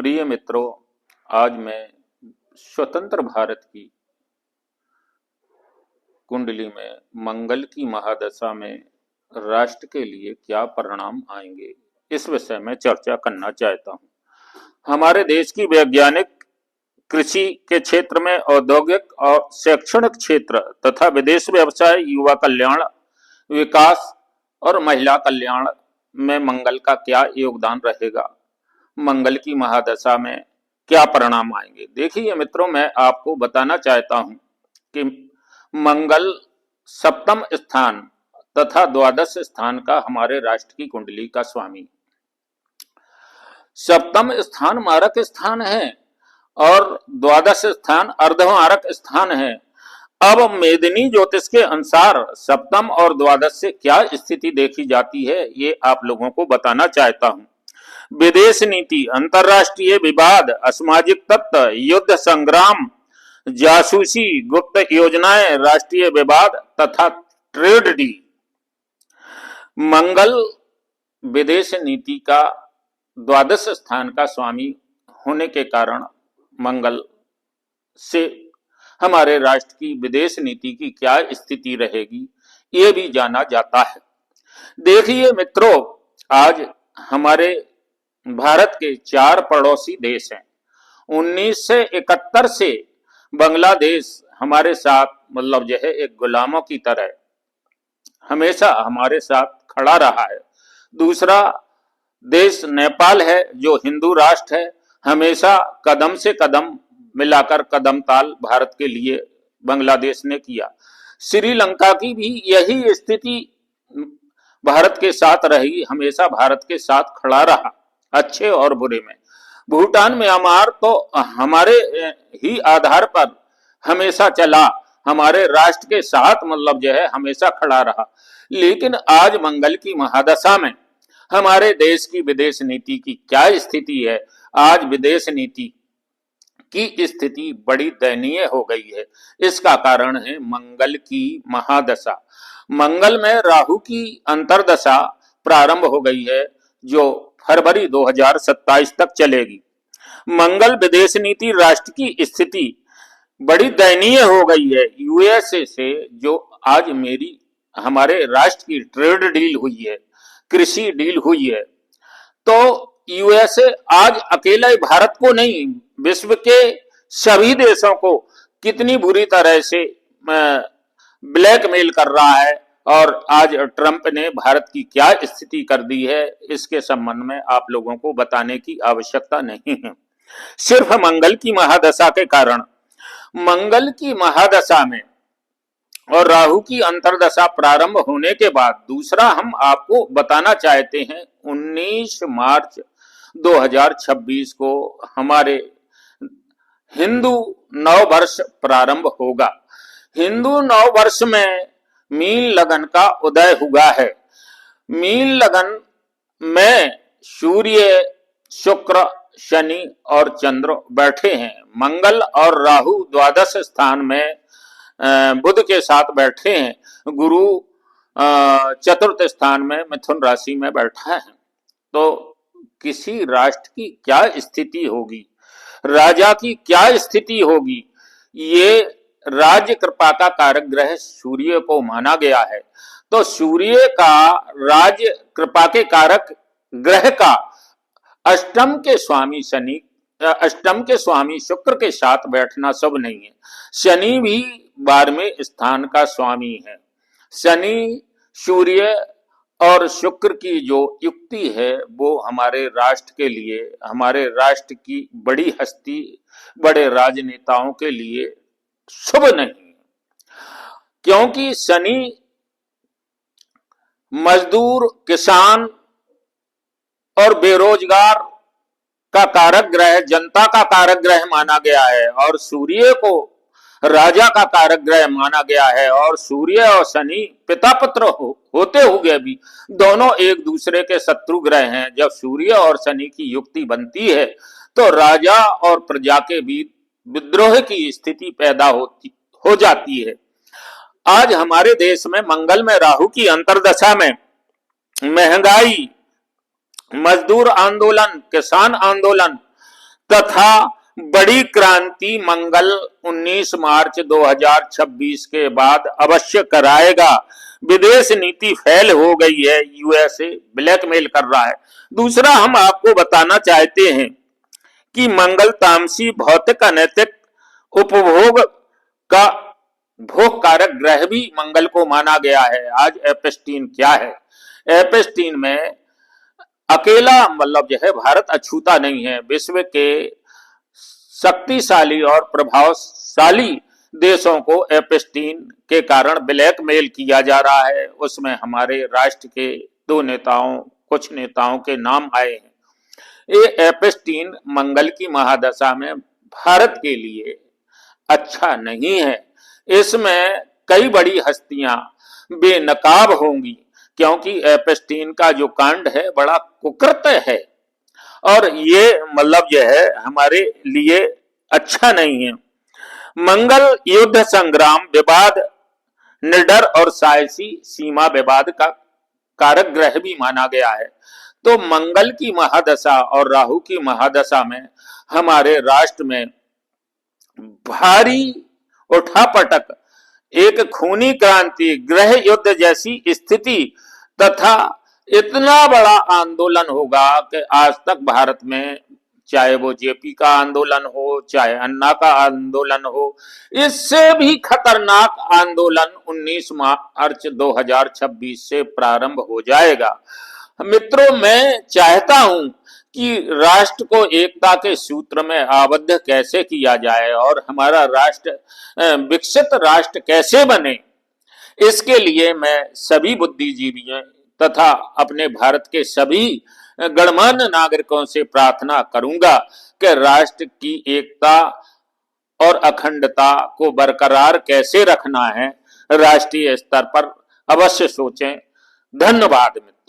प्रिय मित्रों, आज मैं स्वतंत्र भारत की कुंडली में मंगल की महादशा में राष्ट्र के लिए क्या परिणाम आएंगे, इस विषय में चर्चा करना चाहता हूं। हमारे देश की वैज्ञानिक, कृषि के क्षेत्र में, औद्योगिक और शैक्षणिक क्षेत्र तथा विदेश व्यवसाय, युवा कल्याण, विकास और महिला कल्याण में मंगल का क्या योगदान रहेगा, मंगल की महादशा में क्या परिणाम आएंगे। देखिए मित्रों, मैं आपको बताना चाहता हूं कि मंगल सप्तम स्थान तथा द्वादश स्थान का हमारे राष्ट्र की कुंडली का स्वामी। सप्तम स्थान मारक स्थान है और द्वादश स्थान अर्धमारक स्थान है। अब मेदिनी ज्योतिष के अनुसार सप्तम और द्वादश से क्या स्थिति देखी जाती है, ये आप लोगों को बताना चाहता हूं। विदेश नीति, अंतरराष्ट्रीय विवाद, असामाजिक तत्व, युद्ध संग्राम, जासूसी, गुप्त योजनाएं, राष्ट्रीय विवाद तथा ट्रेड डील। मंगल विदेश नीति का द्वादश स्थान का स्वामी होने के कारण मंगल से हमारे राष्ट्र की विदेश नीति की क्या स्थिति रहेगी, ये भी जाना जाता है। देखिए मित्रों, आज हमारे भारत के 4 पड़ोसी देश हैं। 1971 से बांग्लादेश हमारे साथ मतलब जो है एक गुलामों की तरह हमेशा हमारे साथ खड़ा रहा है। दूसरा देश नेपाल है, जो हिंदू राष्ट्र है, हमेशा कदम से कदम मिलाकर कदम ताल भारत के लिए बांग्लादेश ने किया। श्रीलंका की भी यही स्थिति भारत के साथ रही, हमेशा भारत के साथ खड़ा रहा, अच्छे और बुरे में। भूटान, म्यांमार तो हमारे ही आधार पर हमेशा चला, हमारे राष्ट्र के साथ मतलब जो है हमेशा खड़ा रहा। लेकिन आज मंगल की महादशा में हमारे देश की विदेश नीति की क्या स्थिति है? आज विदेश नीति की स्थिति बड़ी दयनीय हो गई है। इसका कारण है मंगल की महादशा। मंगल में राहु की अंतर्दशा प्रारंभ हो गई है, जो फरवरी 2027 तक चलेगी। मंगल विदेश नीति राष्ट्र की स्थिति बड़ी दयनीय हो गई है। यूएसए से जो आज हमारे राष्ट्र की ट्रेड डील हुई है, कृषि डील हुई है, तो यूएसए आज अकेला ही भारत को नहीं, विश्व के सभी देशों को कितनी बुरी तरह से ब्लैकमेल कर रहा है। और आज ट्रंप ने भारत की क्या स्थिति कर दी है, इसके संबंध में आप लोगों को बताने की आवश्यकता नहीं है। सिर्फ मंगल की महादशा के कारण, मंगल की महादशा में और राहु की अंतर्दशा प्रारंभ होने के बाद, दूसरा हम आपको बताना चाहते हैं 19 मार्च 2026 को हमारे हिंदू नववर्ष प्रारंभ होगा। हिंदू नववर्ष में मीन लगन का उदय हुआ है। मीन लगन में सूर्य, शुक्र, शनि और चंद्र बैठे हैं। मंगल और राहु द्वादश स्थान में बुध के साथ बैठे हैं। गुरु चतुर्थ स्थान में मिथुन राशि में बैठा है। तो किसी राष्ट्र की क्या स्थिति होगी, राजा की क्या स्थिति होगी? ये राज्य कृपा का कारक ग्रह सूर्य को माना गया है। तो सूर्य का राज्य कृपा के कारक ग्रह का अष्टम के स्वामी शनि, अष्टम के स्वामी शुक्र के साथ बैठना शुभ नहीं है। शनि भी 12वें स्थान का स्वामी है। शनि, सूर्य और शुक्र की जो युक्ति है वो हमारे राष्ट्र के लिए, हमारे राष्ट्र की बड़ी हस्ती, बड़े राजनेताओं के लिए शुभ नहीं, क्योंकि शनि मजदूर, किसान और बेरोजगार का कारक ग्रह, जनता का कारक ग्रह माना गया है, और सूर्य को राजा का कारक ग्रह माना गया है। और सूर्य और शनि पिता पुत्र होते हुए भी दोनों एक दूसरे के शत्रु ग्रह हैं। जब सूर्य और शनि की युक्ति बनती है तो राजा और प्रजा के बीच विद्रोह की स्थिति पैदा हो जाती है। आज हमारे देश में मंगल में राहु की अंतर्दशा में महंगाई, मजदूर आंदोलन, किसान आंदोलन, तथा बड़ी क्रांति मंगल 19 मार्च 2026 के बाद अवश्य कराएगा। विदेश नीति फेल हो गई है, यूएसए ब्लैकमेल कर रहा है। दूसरा हम आपको बताना चाहते हैं कि मंगल तामसी भौतिक अनैतिक उपभोग का भोग कारक ग्रह भी मंगल को माना गया है। आज एपस्टीन क्या है? एपस्टीन में अकेला मतलब जो है भारत अछूता नहीं है। विश्व के शक्तिशाली और प्रभावशाली देशों को एपस्टीन के कारण ब्लैकमेल किया जा रहा है। उसमें हमारे राष्ट्र के कुछ नेताओं के नाम आए हैं। ये एपस्टीन मंगल की महादशा में भारत के लिए अच्छा नहीं है। इसमें कई बड़ी हस्तियां बेनकाब होंगी, क्योंकि एपस्टीन का जो कांड है बड़ा कुकृत्य है और ये मतलब यह है हमारे लिए अच्छा नहीं है। मंगल युद्ध संग्राम विवाद निडर और साहसी सीमा विवाद का कारक ग्रह भी माना गया है। तो मंगल की महादशा और राहु की महादशा में हमारे राष्ट्र में भारी उठापटक, एक खूनी क्रांति, गृह युद्ध जैसी स्थिति तथा इतना बड़ा आंदोलन होगा कि आज तक भारत में चाहे वो जेपी का आंदोलन हो, चाहे अन्ना का आंदोलन हो, इससे भी खतरनाक आंदोलन 19 मार्च 2026 से प्रारंभ हो जाएगा। मित्रों, मैं चाहता हूं कि राष्ट्र को एकता के सूत्र में आबद्ध कैसे किया जाए और हमारा राष्ट्र विकसित राष्ट्र कैसे बने। इसके लिए मैं सभी बुद्धिजीवियों तथा अपने भारत के सभी गणमान्य नागरिकों से प्रार्थना करूंगा कि राष्ट्र की एकता और अखंडता को बरकरार कैसे रखना है, राष्ट्रीय स्तर पर अवश्य सोचें। धन्यवाद मित्रों।